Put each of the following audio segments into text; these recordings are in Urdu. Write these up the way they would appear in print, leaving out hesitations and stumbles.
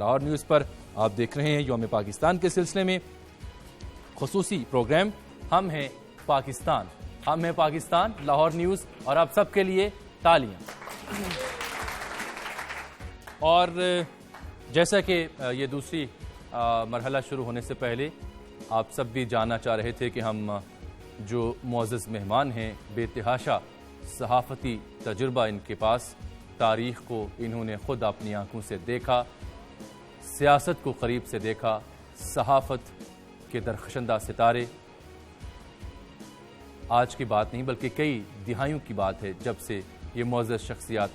لاہور نیوز پر آپ دیکھ رہے ہیں یوم پاکستان کے سلسلے میں خصوصی پروگرام ہم ہیں پاکستان، ہم ہیں پاکستان لاہور نیوز، اور آپ سب کے لیے تالیاں۔ اور جیسا کہ یہ دوسری مرحلہ شروع ہونے سے پہلے آپ سب بھی جاننا چاہ رہے تھے کہ ہم جو معزز مہمان ہیں، بے تحاشا صحافتی تجربہ ان کے پاس، تاریخ کو انہوں نے خود اپنی آنکھوں سے دیکھا، سیاست کو قریب سے دیکھا، صحافت کے درخشندہ ستارے، آج کی بات نہیں بلکہ کئی دہائیوں کی بات ہے جب سے یہ معزز شخصیات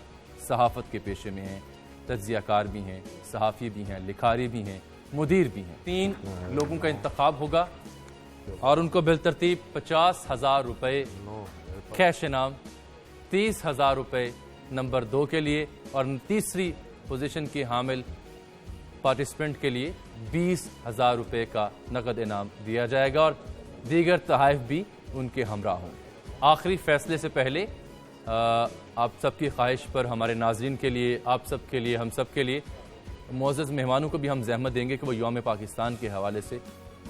صحافت کے پیشے میں ہیں، تجزیہ کار بھی ہیں، صحافی بھی ہیں، لکھاری بھی ہیں، مدیر بھی ہیں۔ 3 لوگوں کا انتخاب ہوگا اور ان کو بالترتیب 50,000 روپے کیش انعام، 30,000 روپے نمبر 2 کے لیے، اور تیسری پوزیشن کی حامل پارٹیسپینٹ کے لیے 20,000 روپے کا نقد انعام دیا جائے گا، اور دیگر تحائف بھی ان کے ہمراہ ہوں۔ آخری فیصلے سے پہلے آپ سب کی خواہش پر ہمارے ناظرین کے لیے، آپ سب کے لیے، ہم سب کے لیے، معزز مہمانوں کو بھی ہم زحمت دیں گے کہ وہ یوم پاکستان کے حوالے سے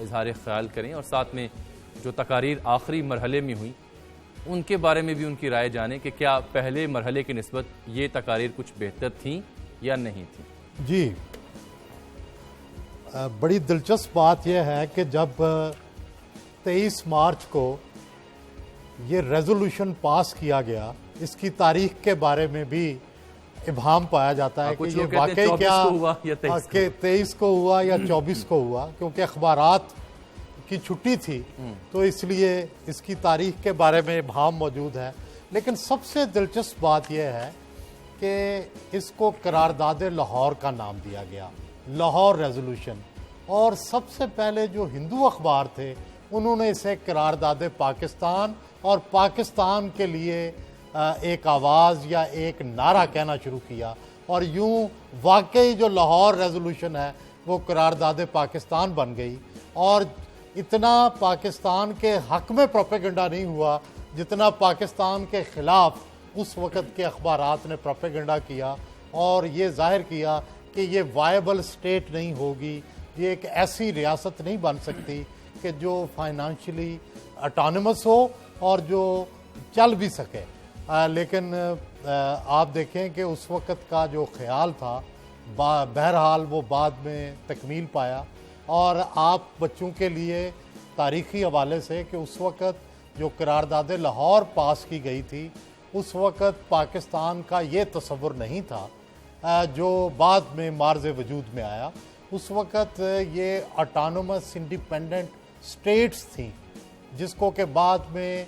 اظہار خیال کریں، اور ساتھ میں جو تقاریر آخری مرحلے میں ہوئی ان کے بارے میں بھی ان کی رائے جانیں کہ کیا پہلے مرحلے کی نسبت یہ تقاریر کچھ بہتر تھیں یا نہیں تھیں۔ جی، بڑی دلچسپ بات یہ ہے کہ جب 23 مارچ کو یہ ریزولوشن پاس کیا گیا، اس کی تاریخ کے بارے میں بھی ابہام پایا جاتا ہے کہ یہ واقعی کیا 23 کو ہوا یا 24 کو ہوا، کیونکہ اخبارات کی چھٹی تھی تو اس لیے اس کی تاریخ کے بارے میں ابہام موجود ہے۔ لیکن سب سے دلچسپ بات یہ ہے کہ اس کو قرارداد لاہور کا نام دیا گیا، لاہور ریزولوشن، اور سب سے پہلے جو ہندو اخبار تھے انہوں نے اسے قرارداد پاکستان اور پاکستان کے لیے ایک آواز یا ایک نعرہ کہنا شروع کیا، اور یوں واقعی جو لاہور ریزولوشن ہے وہ قرارداد پاکستان بن گئی، اور اتنا پاکستان کے حق میں پروپیگنڈا نہیں ہوا جتنا پاکستان کے خلاف اس وقت کے اخبارات نے پروپیگنڈا کیا، اور یہ ظاہر کیا کہ یہ وائبل سٹیٹ نہیں ہوگی، یہ ایک ایسی ریاست نہیں بن سکتی کہ جو فائنانشلی اٹانومس ہو اور جو چل بھی سکے۔ لیکن آپ دیکھیں کہ اس وقت کا جو خیال تھا بہرحال وہ بعد میں تکمیل پایا، اور آپ بچوں کے لیے تاریخی حوالے سے کہ اس وقت جو قرارداد لاہور پاس کی گئی تھی اس وقت پاکستان کا یہ تصور نہیں تھا جو بعد میں مارز وجود میں آیا۔ اس وقت یہ اٹانومس انڈیپینڈنٹ سٹیٹس تھیں، جس کو کہ بعد میں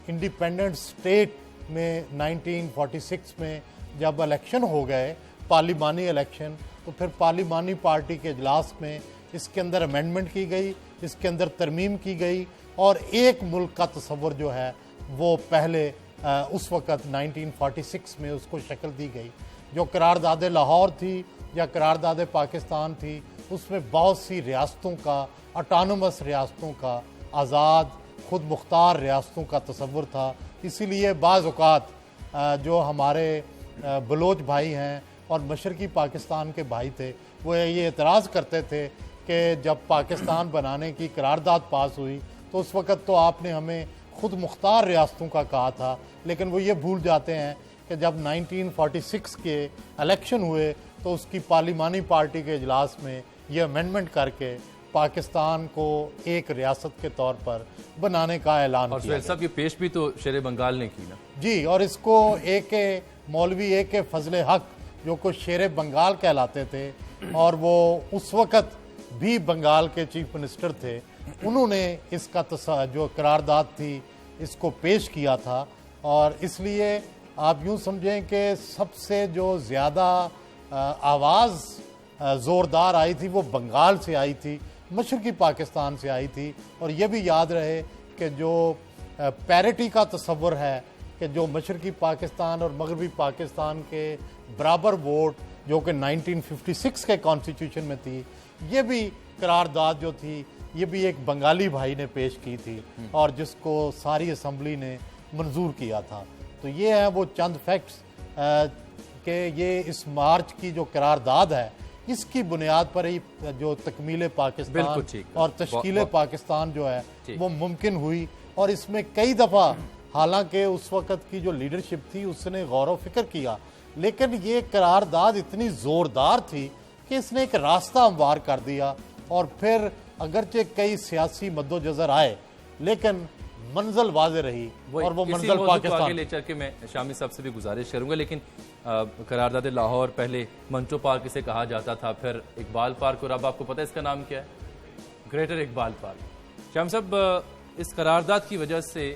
انڈیپینڈنٹ سٹیٹ میں 1946 میں جب الیکشن ہو گئے، پارلیمانی الیکشن، تو پھر پارلیمانی پارٹی کے اجلاس میں اس کے اندر امینڈمنٹ کی گئی، اس کے اندر ترمیم کی گئی، اور ایک ملک کا تصور جو ہے وہ پہلے اس وقت 1946 میں اس کو شکل دی گئی۔ جو قرارداد لاہور تھی یا قرارداد پاکستان تھی اس میں بہت سی ریاستوں کا، اٹانومس ریاستوں کا، آزاد خود مختار ریاستوں کا تصور تھا۔ اسی لیے بعض اوقات جو ہمارے بلوچ بھائی ہیں اور مشرقی پاکستان کے بھائی تھے وہ یہ اعتراض کرتے تھے کہ جب پاکستان بنانے کی قرارداد پاس ہوئی تو اس وقت تو آپ نے ہمیں خود مختار ریاستوں کا کہا تھا، لیکن وہ یہ بھول جاتے ہیں کہ جب 1946 کے الیکشن ہوئے تو اس کی پارلیمانی پارٹی کے اجلاس میں یہ امینڈمنٹ کر کے پاکستان کو ایک ریاست کے طور پر بنانے کا اعلان کیا۔ اور سہیل صاحب یہ پیش بھی تو شیر بنگال نے کی نا؟ جی، اور اس کو مولوی اے کے فضل حق جو کو شیر بنگال کہلاتے تھے اور وہ اس وقت بھی بنگال کے چیف منسٹر تھے، انہوں نے اس کا جو قرارداد تھی اس کو پیش کیا تھا، اور اس لیے آپ یوں سمجھیں کہ سب سے جو زیادہ آواز زوردار آئی تھی وہ بنگال سے آئی تھی، مشرقی پاکستان سے آئی تھی۔ اور یہ بھی یاد رہے کہ جو پیرٹی کا تصور ہے کہ جو مشرقی پاکستان اور مغربی پاکستان کے برابر ووٹ جو کہ 1956 کے کانسٹیٹیوشن میں تھی، یہ بھی قرارداد جو تھی یہ بھی ایک بنگالی بھائی نے پیش کی تھی اور جس کو ساری اسمبلی نے منظور کیا تھا۔ تو یہ ہیں وہ چند فیکٹس کہ یہ اس مارچ کی جو قرارداد ہے اس کی بنیاد پر ہی جو تکمیل پاکستان اور تشکیل پاکستان جو ہے وہ ممکن ہوئی. اور اس میں کئی دفعہ حالانکہ اس وقت کی جو لیڈرشپ تھی اس نے غور و فکر کیا، لیکن یہ قرارداد اتنی زوردار تھی کہ اس نے ایک راستہ ہموار کر دیا. اور پھر اگرچہ کئی سیاسی مد و جزر آئے لیکن منزل واضح رہی، اور وہ منزل پاکستان. آگے لے چل کے میں شامی صاحب سے بھی گزارش کروں گا، لیکن قرارداد لاہور پہلے منٹو پارک اسے کہا جاتا تھا، پھر اقبال پارک، اور اب آپ کو پتہ ہے اس کا نام کیا ہے؟ Greater Iqbal park. شامی صاحب، اس قرارداد کی وجہ سے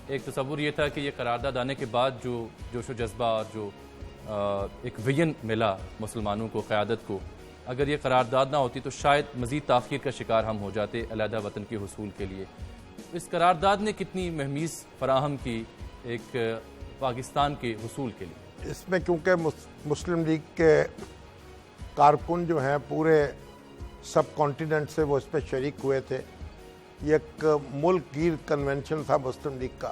ایک تصور یہ تھا کہ یہ قرارداد آنے کے بعد جو جوش و جذبہ اور جو ایک ویژن ملا مسلمانوں کو، قیادت کو، اگر یہ قرارداد نہ ہوتی تو شاید مزید تاخیر کا شکار ہم ہو جاتے علیحدہ وطن کے حصول کے لیے. اس قرارداد نے کتنی مہمیز فراہم کی ایک پاکستان کے حصول کے لیے؟ اس میں کیونکہ مسلم لیگ کے کارکن جو ہیں پورے سب کانٹیننٹ سے وہ اس پہ شریک ہوئے تھے. یہ ایک ملک گیر کنونشن تھا مسلم لیگ کا،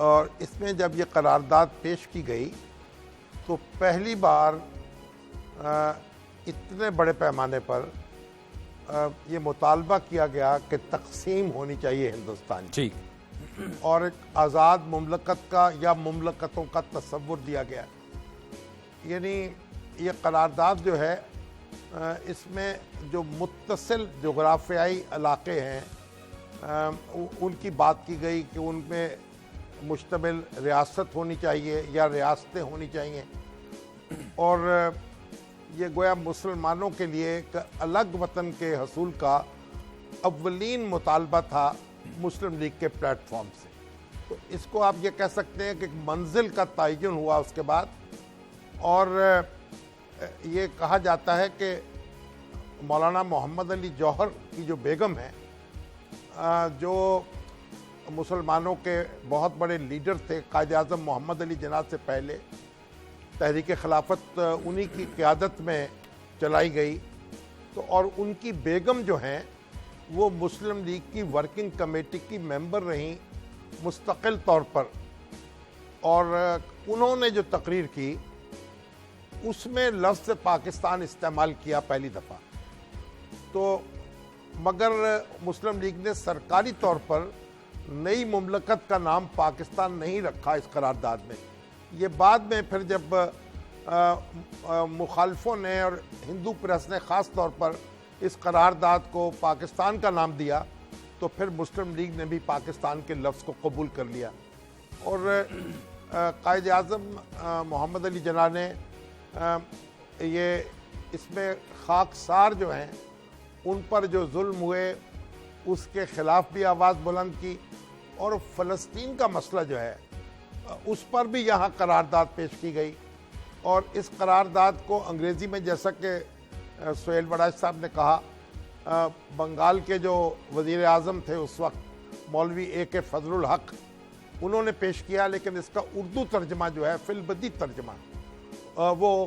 اور اس میں جب یہ قرارداد پیش کی گئی تو پہلی بار اتنے بڑے پیمانے پر یہ مطالبہ کیا گیا کہ تقسیم ہونی چاہیے ہندوستان کی، اور ایک آزاد مملکت کا یا مملکتوں کا تصور دیا گیا. یعنی یہ قرارداد جو ہے اس میں جو متصل جغرافیائی علاقے ہیں ان کی بات کی گئی کہ ان میں مشتمل ریاست ہونی چاہیے یا ریاستیں ہونی چاہیے. اور یہ گویا مسلمانوں کے لیے ایک الگ وطن کے حصول کا اولین مطالبہ تھا مسلم لیگ کے پلیٹ فارم سے. تو اس کو آپ یہ کہہ سکتے ہیں کہ ایک منزل کا تعین ہوا اس کے بعد. اور یہ کہا جاتا ہے کہ مولانا محمد علی جوہر کی جو بیگم ہے، جو مسلمانوں کے بہت بڑے لیڈر تھے، قائد اعظم محمد علی جناح سے پہلے تحریک خلافت انہی کی قیادت میں چلائی گئی. تو اور ان کی بیگم جو ہیں وہ مسلم لیگ کی ورکنگ کمیٹی کی ممبر رہیں مستقل طور پر، اور انہوں نے جو تقریر کی اس میں لفظ پاکستان استعمال کیا پہلی دفعہ. تو مگر مسلم لیگ نے سرکاری طور پر نئی مملکت کا نام پاکستان نہیں رکھا اس قرارداد میں. یہ بعد میں پھر جب مخالفوں نے اور ہندو پریس نے خاص طور پر اس قرارداد کو پاکستان کا نام دیا تو پھر مسلم لیگ نے بھی پاکستان کے لفظ کو قبول کر لیا. اور قائد اعظم محمد علی جناح نے یہ اس میں خاکسار جو ہیں ان پر جو ظلم ہوئے اس کے خلاف بھی آواز بلند کی، اور فلسطین کا مسئلہ جو ہے اس پر بھی یہاں قرارداد پیش کی گئی. اور اس قرارداد کو انگریزی میں، جیسا کہ سہیل وڑاج صاحب نے کہا، بنگال کے جو وزیر اعظم تھے اس وقت مولوی اے کے فضل الحق، انہوں نے پیش کیا، لیکن اس کا اردو ترجمہ جو ہے فی البدیہہ ترجمہ وہ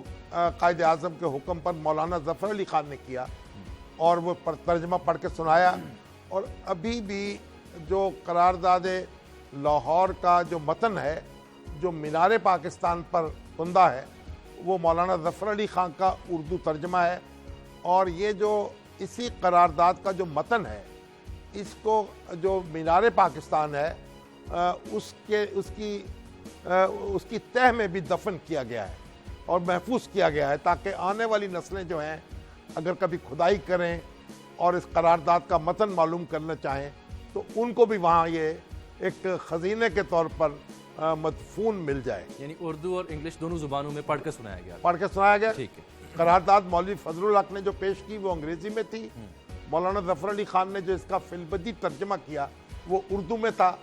قائد اعظم کے حکم پر مولانا ظفر علی خان نے کیا، اور وہ ترجمہ پڑھ کے سنایا. اور ابھی بھی جو قرارداد لاہور کا جو متن ہے، جو مینار پاکستان پر کندہ ہے، وہ مولانا ظفر علی خان کا اردو ترجمہ ہے. اور یہ جو اسی قرارداد کا جو متن ہے، اس کو جو مینار پاکستان ہے اس کی تہ میں بھی دفن کیا گیا ہے اور محفوظ کیا گیا ہے، تاکہ آنے والی نسلیں جو ہیں اگر کبھی کھدائی کریں اور اس قرارداد کا متن معلوم کرنا چاہیں تو ان کو بھی وہاں یہ ایک خزینے کے طور پر مدفون مل جائے. یعنی اردو اور انگلش دونوں زبانوں میں پڑھ کے سنایا گیا. ٹھیک ہے. قرارداد مولوی فضل الحق نے جو پیش کی وہ انگریزی میں تھی، مولانا ظفر علی خان نے جو اس کا فی البدیہہ ترجمہ کیا وہ اردو میں تھا.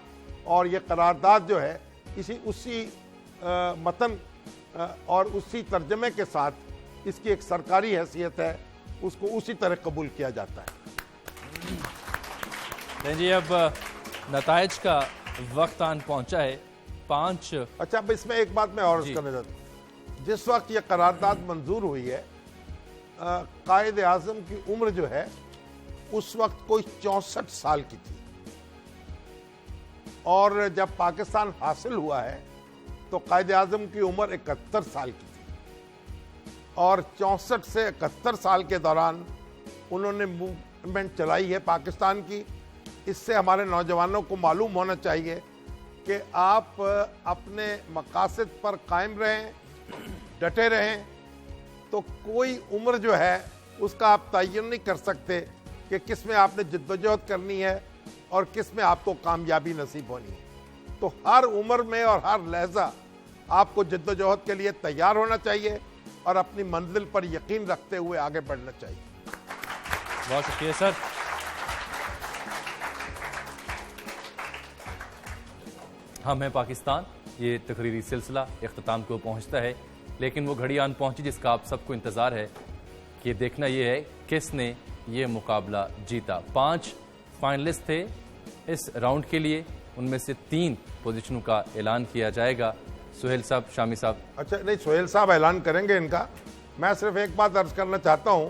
اور یہ قرارداد جو ہے اسی متن اور اسی ترجمے کے ساتھ اس کی ایک سرکاری حیثیت ہے، اس کو اسی طرح قبول کیا جاتا ہے. جی اب نتائج کا وقت آن پہنچا ہے. 5 اچھا، اب اس میں ایک بات میں اور کرنا چاہتا ہوں. جس وقت یہ قرارداد منظور ہوئی ہے، قائد اعظم کی عمر جو ہے اس وقت کوئی 64 سال کی تھی، اور جب پاکستان حاصل ہوا ہے تو قائد اعظم کی عمر 71 سال کی تھی. اور 64 سے 71 سال کے دوران انہوں نے موومنٹ چلائی ہے پاکستان کی. اس سے ہمارے نوجوانوں کو معلوم ہونا چاہیے کہ آپ اپنے مقاصد پر قائم رہیں, ڈٹے رہیں, تو کوئی عمر جو ہے اس کا آپ تعین نہیں کر سکتے کہ کس میں آپ نے جدوجہد کرنی ہے اور کس میں آپ کو کامیابی نصیب ہونی ہے. تو ہر عمر میں اور ہر لحظہ آپ کو جدوجہد کے لیے تیار ہونا چاہیے اور اپنی منزل پر یقین رکھتے ہوئے آگے بڑھنا چاہیے. بہت شکریہ سر. ہم ہیں پاکستان یہ تقریری سلسلہ اختتام کو پہنچتا ہے, لیکن وہ گھڑی آن پہنچی جس کا آپ سب کو انتظار ہے کہ دیکھنا یہ ہے کس نے یہ مقابلہ جیتا. 5 فائنلسٹ تھے اس راؤنڈ کے لیے, ان میں سے 3 پوزیشنوں کا اعلان کیا جائے گا. سہیل صاحب, شامی صاحب. اچھا نہیں, سہیل صاحب اعلان کریں گے ان کا. میں صرف ایک بات عرض کرنا چاہتا ہوں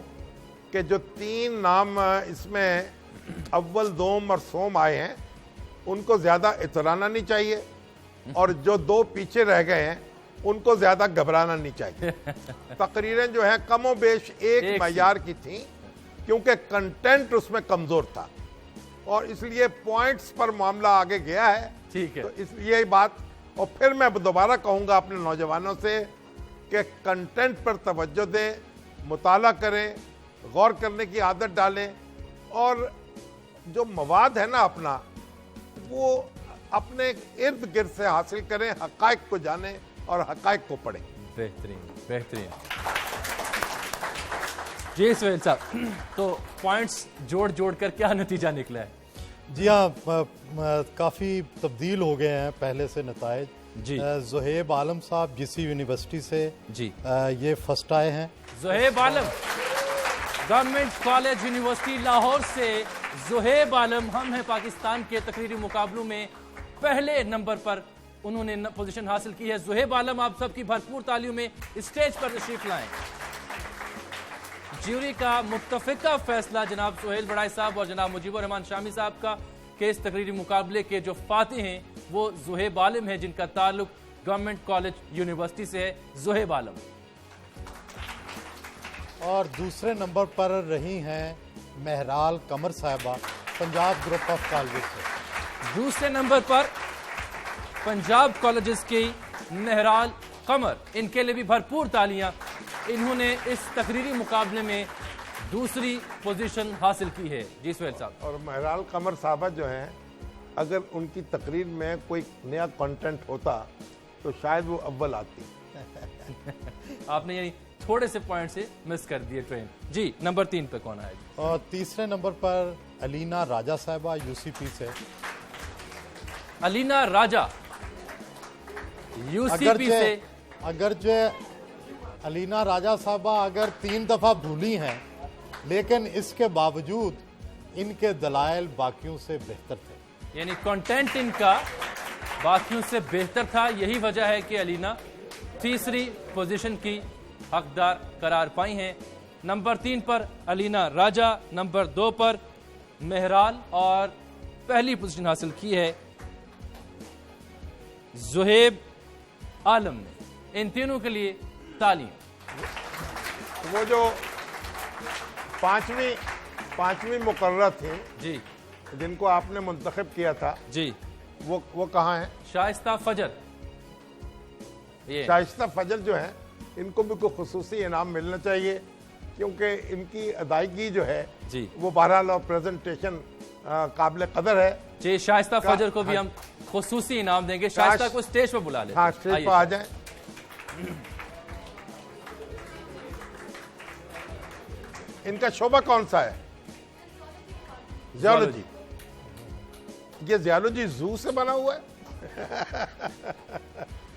کہ جو 3 نام اس میں اول, دوم اور سوم آئے ہیں ان کو زیادہ اترانا نہیں چاہیے, اور جو 2 پیچھے رہ گئے ہیں ان کو زیادہ گھبرانا نہیں چاہیے. تقریریں جو ہیں کم و بیش ایک معیار کی تھیں, کیونکہ کنٹینٹ اس میں کمزور تھا اور اس لیے پوائنٹس پر معاملہ آگے گیا ہے. ٹھیک ہے, تو اس لیے بات. اور پھر میں دوبارہ کہوں گا اپنے نوجوانوں سے کہ کنٹینٹ پر توجہ دیں, مطالعہ کریں, غور کرنے کی عادت ڈالیں, اور جو مواد ہے نا اپنا وہ اپنے ارد گرد سے حاصل کریں, حقائق کو جانیں اور حقائق کو پڑھیں. بہترین بہترین. جی سہیل صاحب, تو پوائنٹس جوڑ کر کیا نتیجہ نکلا ہے؟ جی ہاں, کافی تبدیل ہو گئے ہیں پہلے سے نتائج. جی, زہیب عالم صاحب جی سی یونیورسٹی سے جی یہ فرسٹ آئے ہیں. زہیب عالم گورنمنٹ کالج یونیورسٹی لاہور سے. زہیب عالم ہم ہیں پاکستان کے تقریری مقابلوں میں پہلے نمبر پر انہوں نے پوزیشن حاصل کی ہے. زہیب عالم آپ سب کی بھرپور تالیوں میں اسٹیج پر تشریف لائیں. جیوری کا متفقہ فیصلہ جناب سہیل بڑائی صاحب اور جناب مجیب الرحمان شامی صاحب کا کہ اس تقریری مقابلے کے جو فاتح ہیں وہ زہیب عالم ہے, جن کا تعلق گورنمنٹ کالج یونیورسٹی سے ہے. زہیب عالم. اور دوسرے نمبر پر رہی ہیں مہرال قمر صاحبہ پنجاب گروپ آف کالجز سے. دوسرے نمبر پر پنجاب کالجز کی مہرال قمر, ان کے لیے بھی بھرپور تالیاں. انہوں نے اس تقریری مقابلے میں دوسری پوزیشن حاصل کی ہے. جی سہیل صاحب. اور مہرال قمر صاحبہ جو ہیں, اگر ان کی تقریر میں کوئی نیا کنٹینٹ ہوتا تو شاید وہ اول آتی. آپ نے یعنی تھوڑے سے پوائنٹ سے مس کر دیے ٹرین. جی نمبر 3 پہ کون آئے گا؟ اور تیسرے نمبر پر علینا راجہ صاحبہ یو سی پی سے. علینا راجہ یو سی پی سے. اگرچہ علینا راجہ صاحبہ اگر 3 دفعہ بھولی ہیں, لیکن اس کے باوجود ان کے دلائل باقیوں سے بہتر تھے. یعنی کنٹینٹ ان کا باقیوں سے بہتر تھا. یہی وجہ ہے کہ علینا تیسری پوزیشن کی حقدار قرار پائی ہیں. نمبر 3 پر علینا راجہ, نمبر 2 پر مہرال, اور پہلی پوزیشن حاصل کی ہے زہیب عالم نے. ان تینوں کے لیے تعلیم. وہ جو پانچویں مقررہ تھی جی, جن کو آپ نے منتخب کیا تھا, جی وہ کہاں ہیں؟ شائستہ فجر. شائستہ فجر جو ہیں ان کو بھی کوئی خصوصی انعام ملنا چاہیے, کیونکہ ان کی ادائیگی جو ہے جی وہ بہرحال اور پریزنٹیشن قابل قدر ہے. جی, شائستہ فجر کو بھی ہم خصوصی انعام دیں گے. شائستہ کو اسٹیج پہ بلا لیں. ہاں, اسٹیج پہ آ جائیں. ان کا شعبہ کون سا ہے؟ زیالوجی. یہ زیالوجی زو سے بنا ہوا ہے.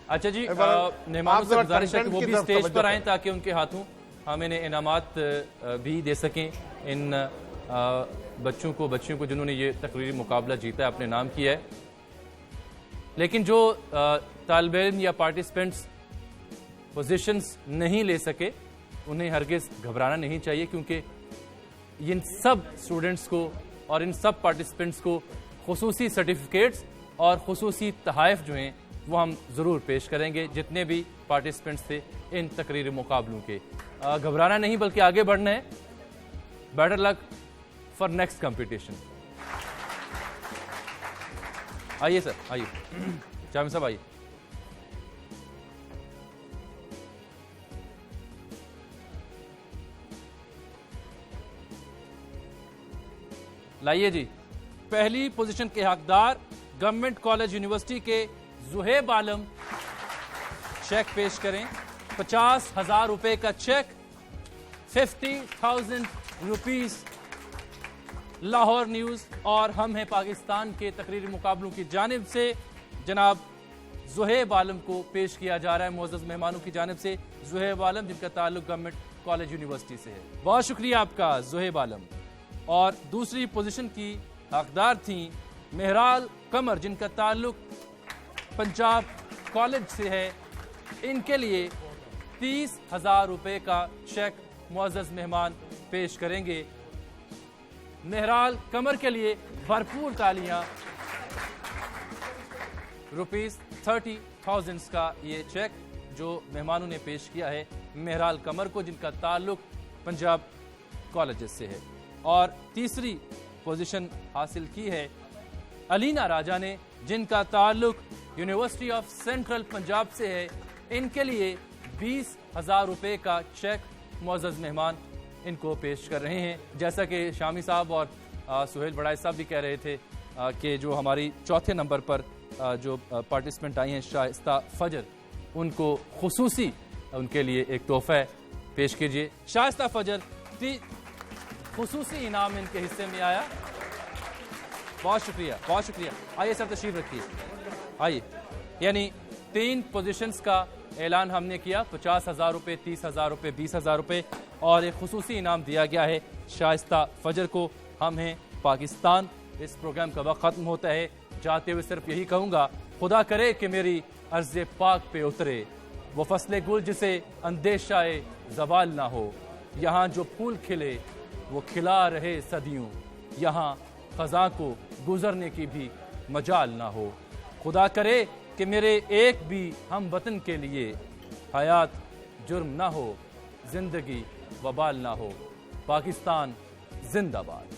اچھا جی, مہمانوں سے گزارش ہے کہ وہ بھی اسٹیج پر آئیں تاکہ ان کے ہاتھوں ہم انہیں انعامات بھی دے سکیں. ان بچیوں کو جنہوں نے یہ تقریری مقابلہ جیتا ہے, اپنے نام کیا ہے. لیکن جو طالب علم یا پارٹیسپینٹس پوزیشنز نہیں لے سکے انہیں ہرگز گھبرانا نہیں چاہیے, کیونکہ ان سب اسٹوڈنٹس کو اور ان سب پارٹیسپینٹس کو خصوصی سرٹیفکیٹس اور خصوصی تحائف جو ہیں وہ ہم ضرور پیش کریں گے جتنے بھی پارٹیسپینٹس تھے ان تقریری مقابلوں کے. گھبرانا نہیں بلکہ آگے بڑھنا ہے. Better luck for next competition. آئیے سر, آئیے چامن صاحب, آئیے. لائیے جی. پہلی پوزیشن کے حقدار گورنمنٹ کالج یونیورسٹی کے زہیب عالم, چیک پیش کریں. 50,000 روپے کا چیک, 50,000 روپیز. لاہور نیوز اور ہم ہیں پاکستان کے تقریری مقابلوں کی جانب سے جناب زہیب عالم کو پیش کیا جا رہا ہے. معزز مہمانوں کی جانب سے زہیب عالم جن کا تعلق گورنمنٹ کالج یونیورسٹی سے ہے. بہت شکریہ آپ کا زہیب عالم. اور دوسری پوزیشن کی حقدار تھیں مہرال قمر جن کا تعلق پنجاب کالج سے ہے. ان کے لیے 30,000 روپے کا چیک معزز مہمان پیش کریں گے. مہرال قمر کے لیے بھرپور تالیاں. روپیز 30,000 کا یہ چیک جو مہمانوں نے پیش کیا ہے مہرال قمر کو جن کا تعلق پنجاب کالجز سے ہے. اور تیسری پوزیشن حاصل کی ہے علینا راجہ نے جن کا تعلق یونیورسٹی آف سینٹرل پنجاب سے ہے. ان کے لیے 20,000 روپے کا چیک معزز مہمان ان کو پیش کر رہے ہیں. جیسا کہ شامی صاحب اور سہیل بڑائی صاحب بھی کہہ رہے تھے کہ جو ہماری چوتھے نمبر پر جو پارٹیسپینٹ آئی ہیں شائستہ فجر, ان کو خصوصی ان کے لیے ایک تحفہ پیش کیجیے. شائستہ فجر خصوصی انعام ان کے حصے میں آیا. بہت شکریہ, بہت شکریہ. آئیے سر تشریف رکھیے, آئیے. یعنی 3 پوزیشنز کا اعلان ہم نے کیا. 50,000 روپے, 30,000 روپے, 20,000 روپے اور ایک خصوصی انعام دیا گیا ہے شائستہ فجر کو. ہم ہیں پاکستان. اس پروگرام کا وقت ختم ہوتا ہے. جاتے ہوئے صرف یہی کہوں گا, خدا کرے کہ میری عرض پاک پہ اترے وہ فصل گل جسے اندیشہ زوال نہ ہو. یہاں جو پھول کھلے وہ کھلا رہے صدیوں, یہاں خزاں کو گزرنے کی بھی مجال نہ ہو. خدا کرے کہ میرے ایک بھی ہم وطن کے لیے حیات جرم نہ ہو, زندگی وبال نہ ہو. پاکستان زندہ باد.